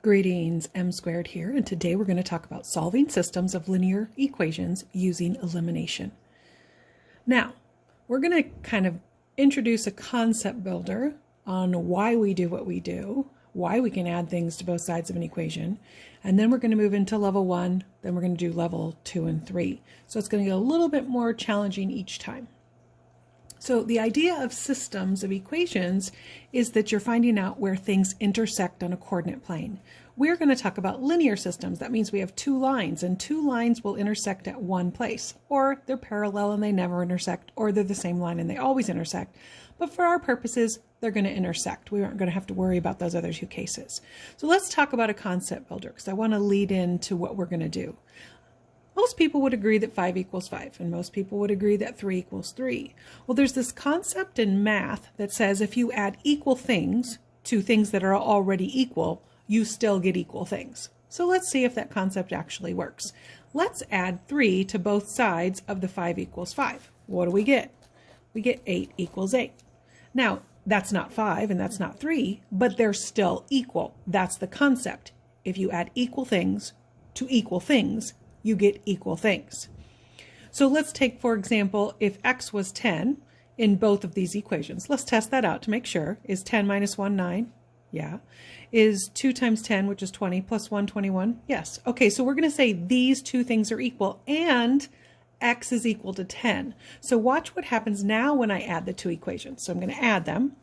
Greetings, M squared here, and today we're going to talk about solving systems of linear equations using elimination. Now, we're going to kind of introduce a concept builder on why we do what we do, why we can add things to both sides of an equation, and then we're going to move into level 1, then we're going to do level 2 and 3. So it's going to get a little bit more challenging each time. So the idea of systems of equations is that you're finding out where things intersect on a coordinate plane. We're going to talk about linear systems. That means we have two lines, and two lines will intersect at one place, or they're parallel and they never intersect, or they're the same line and they always intersect. But for our purposes, they're going to intersect. We aren't going to have to worry about those other two cases. So let's talk about a concept builder, because I want to lead into what we're going to do. Most people would agree that 5 equals 5, and most people would agree that 3 equals 3. Well, there's this concept in math that says if you add equal things to things that are already equal, you still get equal things. So let's see if that concept actually works. Let's add 3 to both sides of the 5 equals 5. What do we get? We get 8 equals 8. Now, that's not 5 and that's not 3, but they're still equal. That's the concept. If you add equal things to equal things, you get equal things. So let's take, for example, if x was 10 in both of these equations. Let's test that out to make sure. Is 10 minus 1, 9? Yeah. Is 2 times 10, which is 20, plus 1, 21? Yes. Okay, so we're going to say these two things are equal and x is equal to 10. So watch what happens now when I add the two equations. So I'm going to add them.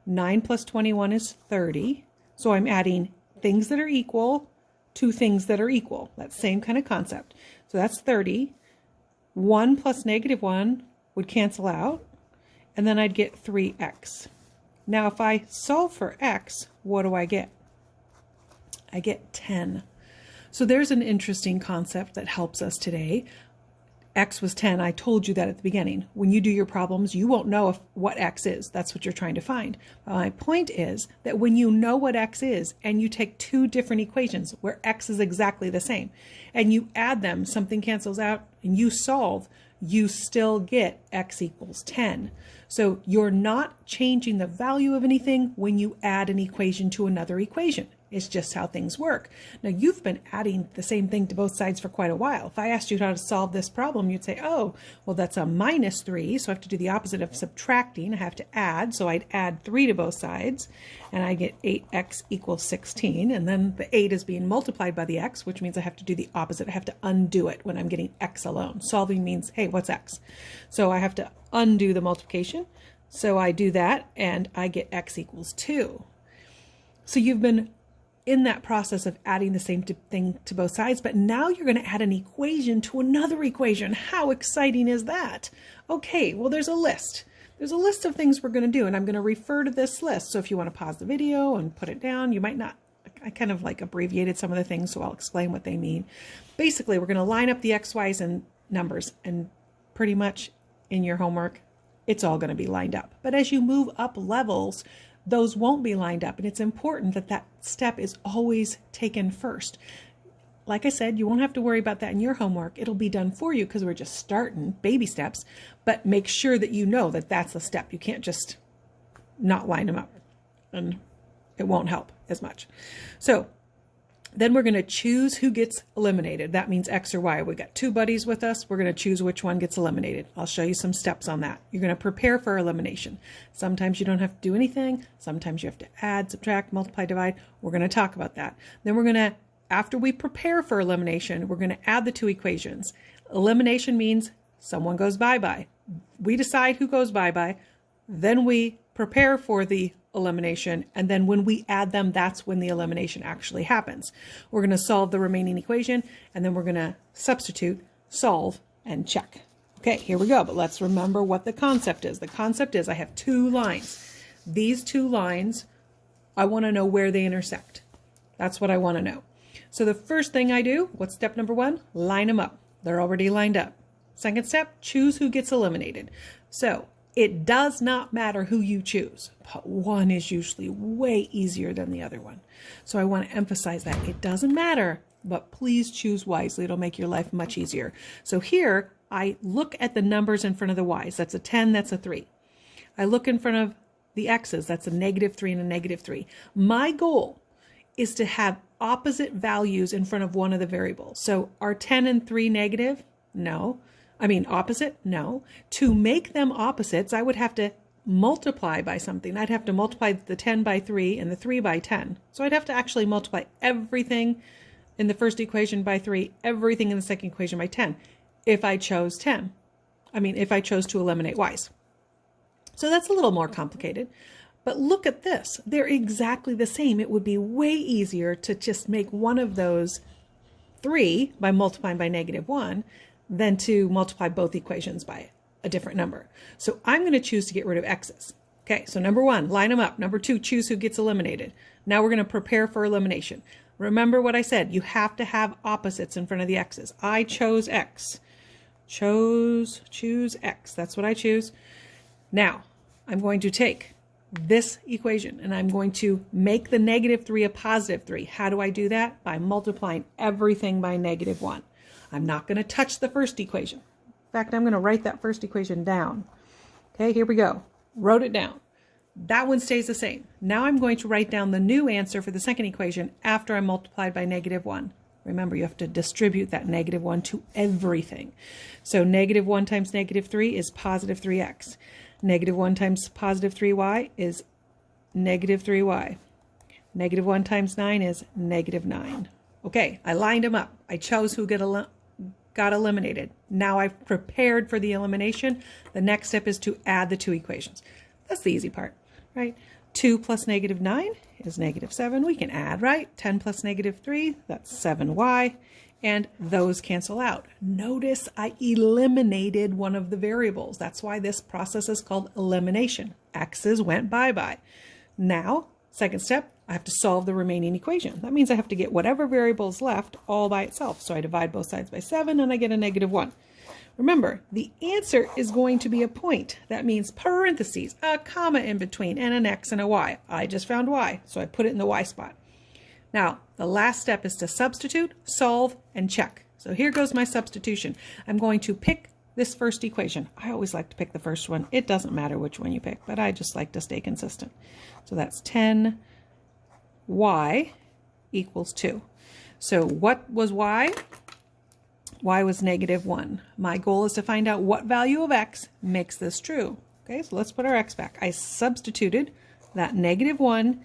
9 plus 21 is 30. So I'm adding things that are equal to things that are equal. That same kind of concept. So that's 30. 1 plus negative 1 would cancel out, and then I'd get 3x. Now if I solve for x, what do I get? I get 10. So there's an interesting concept that helps us today. X was 10. I told you that at the beginning. When you do your problems, you won't know what x is. That's what you're trying to find. But my point is that when you know what x is and you take two different equations where x is exactly the same and you add them, something cancels out and you solve, you still get x equals 10. So you're not changing the value of anything when you add an equation to another equation. It's just how things work. Now, you've been adding the same thing to both sides for quite a while. If I asked you how to solve this problem, you'd say, oh, well, that's a minus 3, so I have to do the opposite of subtracting. I have to add, so I'd add 3 to both sides, and I get 8x equals 16, and then the 8 is being multiplied by the x, which means I have to do the opposite. I have to undo it when I'm getting x alone. Solving means, hey, what's x? So I have to undo the multiplication, so I do that, and I get x equals 2. So you've been in that process of adding the same thing to both sides, but now you're going to add an equation to another equation. How exciting is that? Okay, well, there's a list. There's a list of things we're going to do, and I'm going to refer to this list. So if you want to pause the video and put it down, you might not. I kind of like abbreviated some of the things, so I'll explain what they mean. Basically, we're going to line up the x, y's, and numbers, and pretty much in your homework, it's all going to be lined up. But as you move up levels, those won't be lined up, and it's important that that step is always taken first. Like I said, you won't have to worry about that in your homework. It'll be done for you because we're just starting, baby steps, but make sure that you know that that's a step. You can't just not line them up, and it won't help as much. So then we're going to choose who gets eliminated. That means X or Y. We got two buddies with us. We're going to choose which one gets eliminated. I'll show you some steps on that. You're going to prepare for elimination. Sometimes you don't have to do anything. Sometimes you have to add, subtract, multiply, divide. We're going to talk about that. Then we're going to, after we prepare for elimination, we're going to add the two equations. Elimination means someone goes bye-bye. We decide who goes bye-bye. Then we prepare for the elimination, and then when we add them, that's when the elimination actually happens. We're going to solve the remaining equation, and then we're going to substitute, solve, and check. Okay, here we go, but let's remember what the concept is. The concept is I have two lines. These two lines, I want to know where they intersect. That's what I want to know. So the first thing I do, what's step number 1? Line them up. They're already lined up. Second step, choose who gets eliminated. So it does not matter who you choose, but one is usually way easier than the other one. So I want to emphasize that. It doesn't matter, but please choose wisely. It'll make your life much easier. So here, I look at the numbers in front of the y's. That's a 10, that's a 3. I look in front of the x's. That's a -3 and a -3. My goal is to have opposite values in front of one of the variables. So are 10 and 3 negative? No. I mean opposite? No. To make them opposites, I would have to multiply by something. I'd have to multiply the 10 by 3 and the 3 by 10. So I'd have to actually multiply everything in the first equation by 3, everything in the second equation by 10, if I chose 10. I mean, if I chose to eliminate y's. So that's a little more complicated. But look at this. They're exactly the same. It would be way easier to just make one of those 3 by multiplying by -1 than to multiply both equations by a different number. So I'm going to choose to get rid of x's. Okay, so number 1, line them up. Number 2, choose who gets eliminated. Now we're going to prepare for elimination. Remember what I said. You have to have opposites in front of the x's. I chose x. Choose x. That's what I choose. Now, I'm going to take this equation and I'm going to make the -3 a +3. How do I do that? By multiplying everything by -1. I'm not going to touch the first equation. In fact, I'm going to write that first equation down. Okay, here we go. Wrote it down. That one stays the same. Now I'm going to write down the new answer for the second equation after I multiplied by -1. Remember, you have to distribute that -1 to everything. So -1 times -3 is +3x. -1 times +3y is -3y. -1 times 9 is -9. Okay, I lined them up. I chose who got eliminated. Now I've prepared for the elimination. The next step is to add the two equations. That's the easy part, right? 2 plus -9 is -7. We can add, right? 10 plus -3, that's 7y. And those cancel out. Notice I eliminated one of the variables. That's why this process is called elimination. X's went bye-bye. Now, second step, I have to solve the remaining equation. That means I have to get whatever variable is left all by itself. So I divide both sides by 7 and I get a -1. Remember, the answer is going to be a point. That means parentheses, a comma in between, and an x and a y. I just found y, so I put it in the y spot. Now, the last step is to substitute, solve, and check. So here goes my substitution. I'm going to pick this first equation. I always like to pick the first one. It doesn't matter which one you pick, but I just like to stay consistent. So that's 10y equals 2. So what was y? Y was -1. My goal is to find out what value of x makes this true. Okay, so let's put our x back. I substituted that -1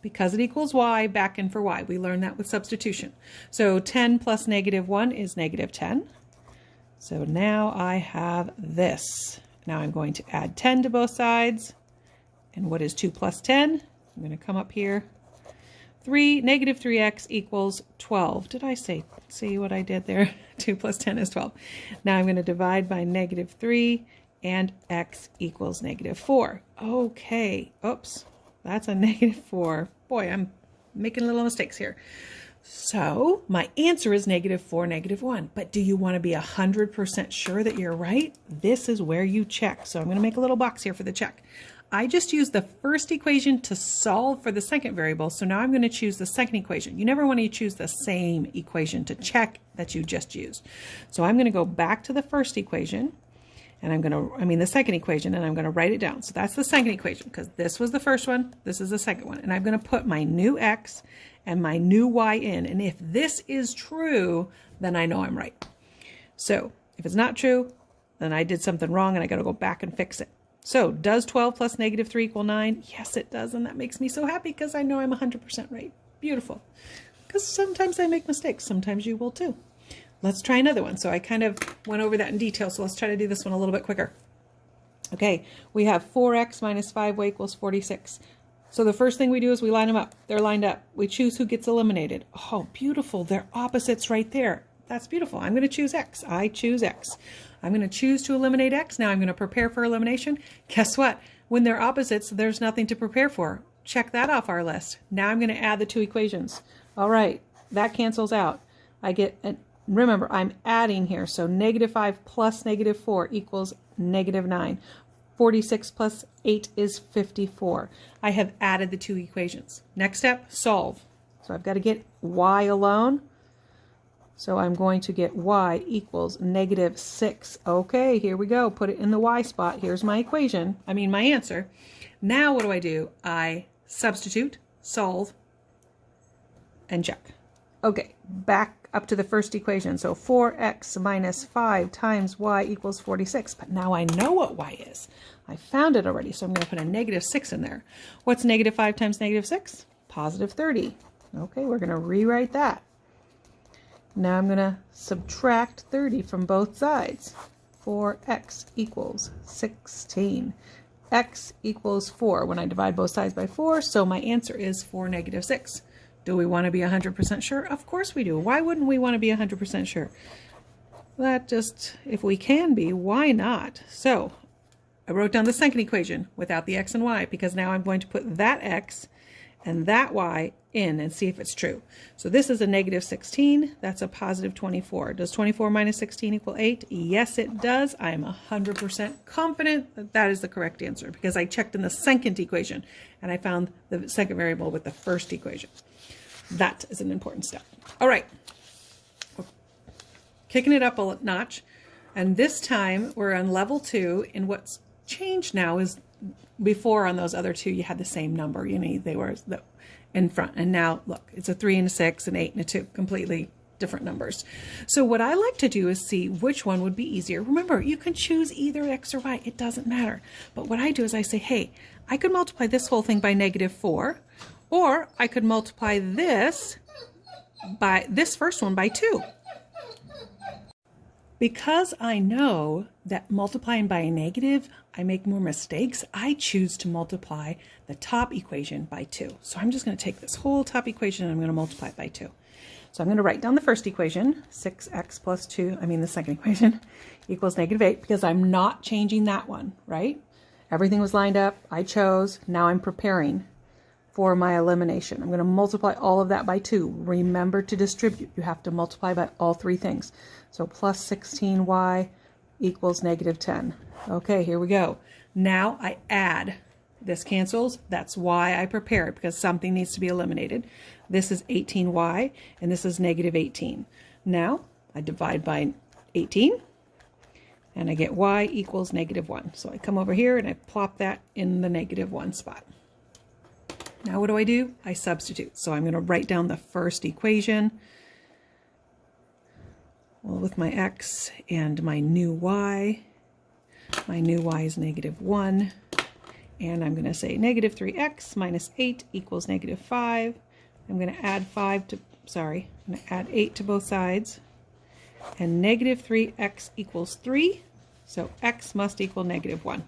because it equals y back in for y. We learned that with substitution. So 10 plus -1 is -10. So now I have this. Now I'm going to add 10 to both sides. And what is 2 plus 10? I'm going to come up here. -3x equals 12. Did I see what I did there? 2 plus 10 is 12. Now I'm going to divide by -3 and x equals -4. Okay. Oops. That's a -4. Boy, I'm making little mistakes here. So my answer is -4, -1. But do you want to be 100% sure that you're right? This is where you check. So I'm going to make a little box here for the check. I just used the first equation to solve for the second variable, so now I'm going to choose the second equation. You never want to choose the same equation to check that you just used. So I'm going to go back to the first equation, and the second equation, and I'm going to write it down. So that's the second equation, because this was the first one, this is the second one. And I'm going to put my new x and my new y in, and if this is true, then I know I'm right. So if it's not true, then I did something wrong, and I got to go back and fix it. So does 12 plus -3 equal 9? Yes, it does. And that makes me so happy because I know I'm 100% right. Beautiful. Because sometimes I make mistakes. Sometimes you will too. Let's try another one. So I kind of went over that in detail. So let's try to do this one a little bit quicker. Okay, we have 4x minus 5y equals 46. So the first thing we do is we line them up. They're lined up. We choose who gets eliminated. Oh, beautiful. They're opposites right there. That's beautiful. I'm going to choose x. I choose x. I'm going to choose to eliminate x. Now I'm going to prepare for elimination. Guess what? When they're opposites, there's nothing to prepare for. Check that off our list. Now I'm going to add the two equations. All right, that cancels out. I get, remember, I'm adding here. So -5 plus -4 equals -9. 46 plus 8 is 54. I have added the two equations. Next step, solve. So I've got to get y alone. So I'm going to get y equals -6. Okay, here we go. Put it in the y spot. Here's my equation. My answer. Now what do? I substitute, solve, and check. Okay, back up to the first equation. So 4x minus 5 times y equals 46. But now I know what y is. I found it already, so I'm going to put a negative 6 in there. What's negative 5 times negative 6? Positive 30. Okay, we're going to rewrite that. Now I'm going to subtract 30 from both sides. 4x equals 16. X equals 4 when I divide both sides by 4, so my answer is 4, negative 6. Do we want to be 100% sure? Of course we do. Why wouldn't we want to be 100% sure? That just, if we can be, why not? So I wrote down the second equation without the x and y, because now I'm going to put that x and that y in and see if it's true. So this is a negative 16. That's a positive 24. Does 24 minus 16 equal 8? Yes, it does. I am 100% confident that that is the correct answer because I checked in the second equation and I found the second variable with the first equation. That is an important step. All right. Kicking it up a notch. And this time we're on level 2, and what's changed now is before on those other two you had the same number. You know, they were in front, and now look, it's a 3 and a 6, an 8 and a 2, completely different numbers. So what I like to do is see which one would be easier. Remember, you can choose either x or y, it doesn't matter. But what I do is I say, hey, I could multiply this whole thing by negative 4, or I could multiply this by this first one by 2. Because I know that multiplying by a negative, I make more mistakes, I choose to multiply the top equation by 2. So I'm just going to take this whole top equation and I'm going to multiply it by 2. So I'm going to write down the first equation, 6x plus 2, the second equation, equals negative 8, because I'm not changing that one, right? Everything was lined up, I chose, now I'm preparing for my elimination. I'm going to multiply all of that by 2. Remember to distribute. You have to multiply by all three things. So plus 16y equals negative 10. Okay, here we go. Now I add. This cancels. That's why I prepared, because something needs to be eliminated. This is 18y, and this is negative 18. Now I divide by 18, and I get y equals negative 1. So I come over here and I plop that in the negative 1 spot. Now what do? I substitute. So I'm going to write down the first equation with my x and my new y. My new y is negative 1. And I'm going to say negative 3x minus 8 equals negative 5. I'm going to add I'm going to add 8 to both sides. And negative 3x equals 3. So x must equal negative 1.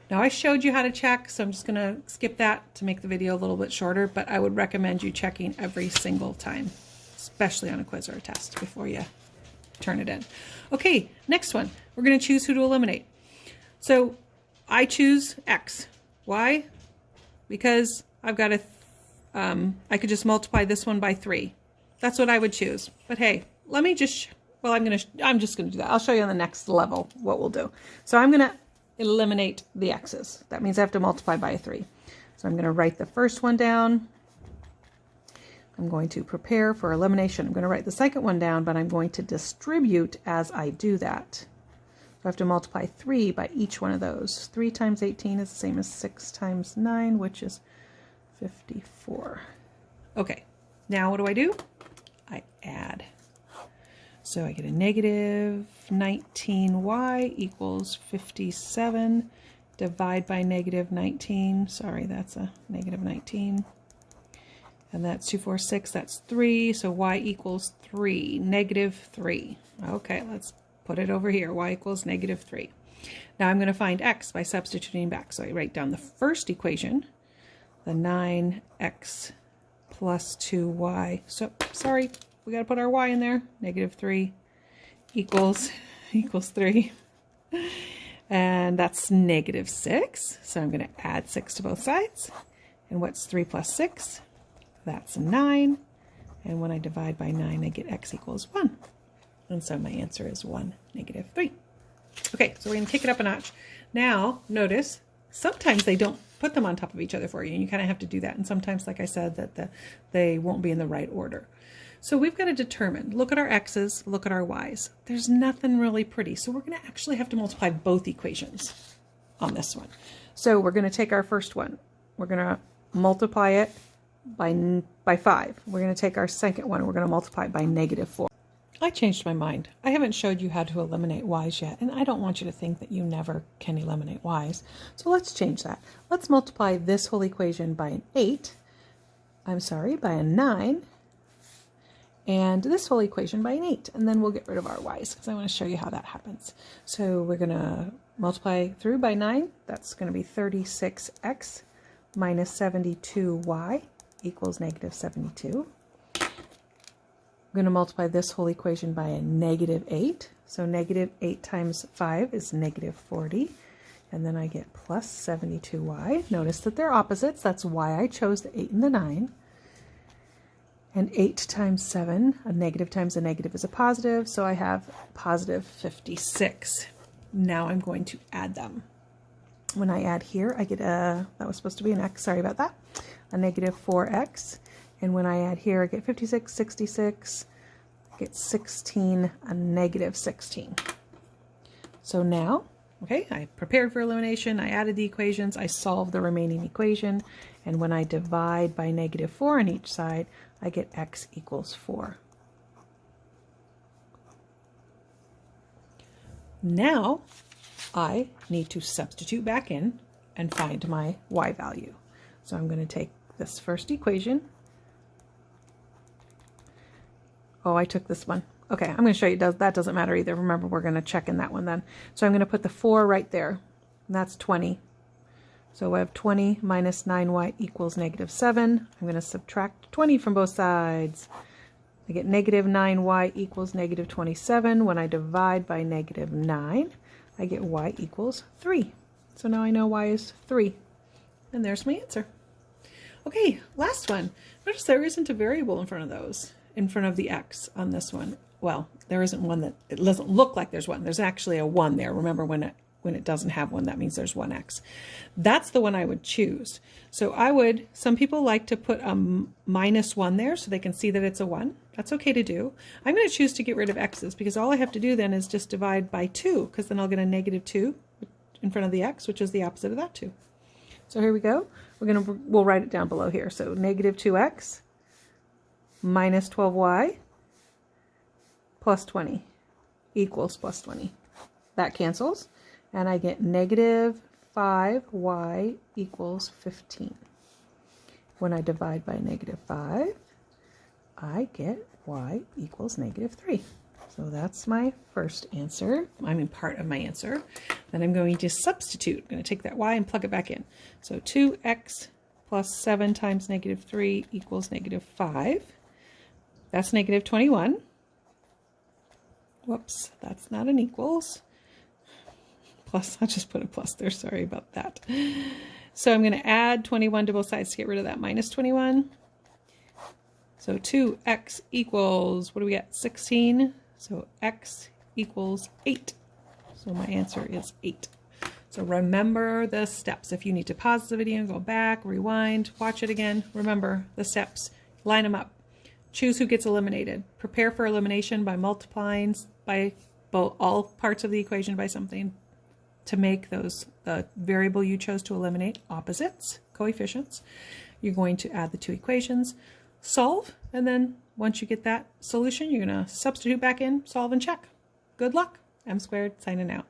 Now I showed you how to check, so I'm just going to skip that to make the video a little bit shorter, but I would recommend you checking every single time, especially on a quiz or a test, before you turn it in. Okay, next one. We're going to choose who to eliminate. So I choose x. Why? Because I've got I could just multiply this one by 3. That's what I would choose. But hey, let me just, I'm just going to do that. I'll show you on the next level what we'll do. So I'm going to eliminate the x's. That means I have to multiply by a 3. So I'm going to write the first one down. I'm going to prepare for elimination. I'm going to write the second one down, but I'm going to distribute as I do that. So I have to multiply 3 by each one of those. 3 times 18 is the same as 6 times 9, which is 54. Okay, now what do? I add. So I get a negative 19y equals 57. Divide by negative 19. Sorry, that's a negative 19. And that's 2, 4, 6. That's 3. So y equals 3. Negative 3. Okay, let's put it over here. Y equals negative 3. Now I'm going to find x by substituting back. So I write down the first equation, the 9x plus 2y. So, sorry. We got to put our y in there. Negative 3 equals 3. And that's negative 6. So I'm going to add 6 to both sides. And what's 3 plus 6? That's 9. And when I divide by 9, I get x equals 1. And so my answer is 1, negative 3. Okay, so we're going to kick it up a notch. Now, notice, sometimes they don't put them on top of each other for you. And you kind of have to do that. And sometimes, like I said, that they won't be in the right order. So we've got to determine, look at our x's, look at our y's. There's nothing really pretty. So we're going to actually have to multiply both equations on this one. So we're going to take our first one. We're going to multiply it by 5. We're going to take our second one, we're going to multiply it by -4. I changed my mind. I haven't showed you how to eliminate y's yet, and I don't want you to think that you never can eliminate y's. So let's change that. Let's multiply this whole equation by an 8, by a 9, and this whole equation by an 8, and then we'll get rid of our y's because I want to show you how that happens. So we're going to multiply through by 9. That's going to be 36x minus 72y equals -72. I'm going to multiply this whole equation by a -8. So -8 times 5 is -40. And then I get plus 72y. Notice that they're opposites. That's why I chose the 8 and the 9. And 8 times 7, a negative times a negative is a positive. So I have positive 56. Now I'm going to add them. When I add here, I get a, that was supposed to be an x, sorry about that, a -4x. And when I add here, I get 56, 66, I get 16, a -16. So now, okay, I prepared for elimination, I added the equations, I solved the remaining equation, and when I divide by -4 on each side, I get x equals 4. Now, I need to substitute back in and find my y value. So I'm going to take this first equation. Oh, I took this one. Okay, I'm going to show you that doesn't matter either. Remember, we're going to check in that one then. So I'm going to put the 4 right there, and that's 20. So I have 20 minus 9y equals -7. I'm going to subtract 20 from both sides. I get -9y equals -27. When I divide by -9, I get y equals 3. So now I know y is 3. And there's my answer. Okay, last one. Notice there isn't a variable in front of those, in front of the x on this one. Well, there isn't one that, it doesn't look like there's one. There's actually a 1 there. Remember, when it doesn't have one, that means there's one x. That's the one I would choose. So some people like to put a -1 there so they can see that it's a 1. That's okay to do. I'm going to choose to get rid of x's because all I have to do then is just divide by 2, because then I'll get a -2 in front of the x, which is the opposite of that 2. So here we go. We'll write it down below here. So -2x minus 12y plus 20 equals plus 20. That cancels, and I get -5y equals 15. When I divide by -5, I get y equals -3. So that's my first answer. I mean, part of my answer. Then I'm going to substitute. I'm going to take that y and plug it back in. So 2x plus 7 times -3 equals -5. That's -21. Whoops, that's not an equals. Plus, I just put a plus there. Sorry about that. So I'm going to add 21 to both sides to get rid of that -21. So 2x equals, what do we get? 16. So x equals 8. So my answer is 8. So remember the steps. If you need to pause the video and go back, rewind, watch it again, remember the steps. Line them up. Choose who gets eliminated. Prepare for elimination by multiplying by all parts of the equation by something to make those the variable you chose to eliminate opposites, coefficients. You're going to add the two equations, solve, and then once you get that solution, you're going to substitute back in, solve, and check. Good luck. M squared signing out.